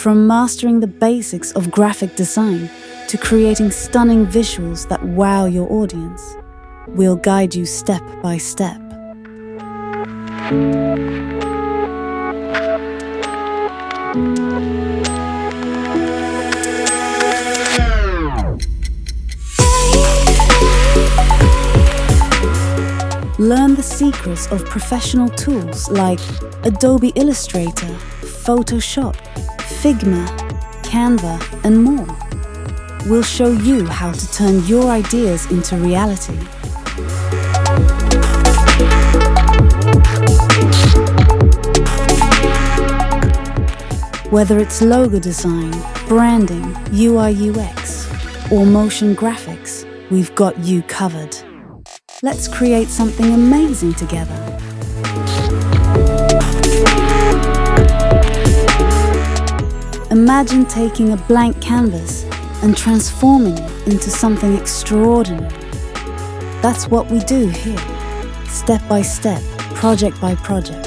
From mastering the basics of graphic design to creating stunning visuals that wow your audience, we'll guide you step by step. Learn the secrets of professional tools like Adobe Illustrator, Photoshop, Figma, Canva, and more. We'll show you how to turn your ideas into reality. Whether it's logo design, branding, UI/UX, or motion graphics, we've got you covered. Let's create something amazing together. Imagine taking a blank canvas and transforming it into something extraordinary. That's what we do here, step by step, project by project.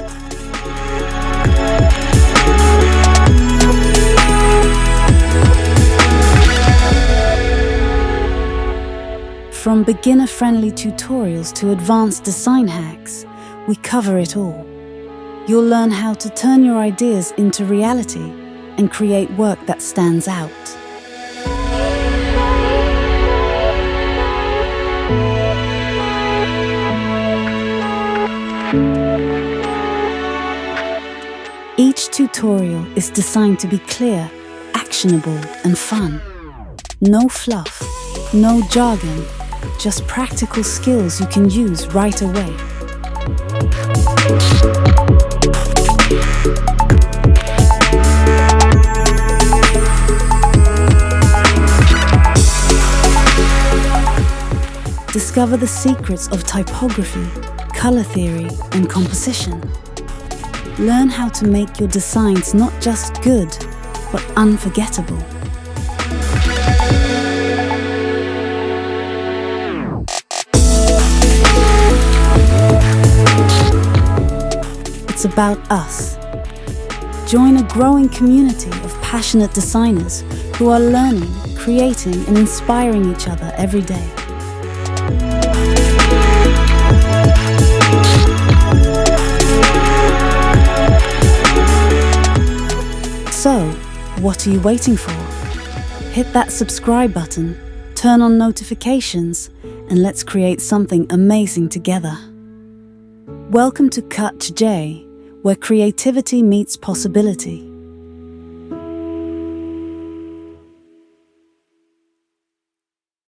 From beginner-friendly tutorials to advanced design hacks, we cover it all. You'll learn how to turn your ideas into reality and create work that stands out. Each tutorial is designed to be clear, actionable, and fun. No fluff, no jargon, just practical skills you can use right away. Discover the secrets of typography, color theory, and composition. Learn how to make your designs not just good, but unforgettable. It's about us. Join a growing community of passionate designers who are learning, creating, and inspiring each other every day. So, what are you waiting for? Hit that subscribe button, turn on notifications, and let's create something amazing together. Welcome to Cut to J, where creativity meets possibility.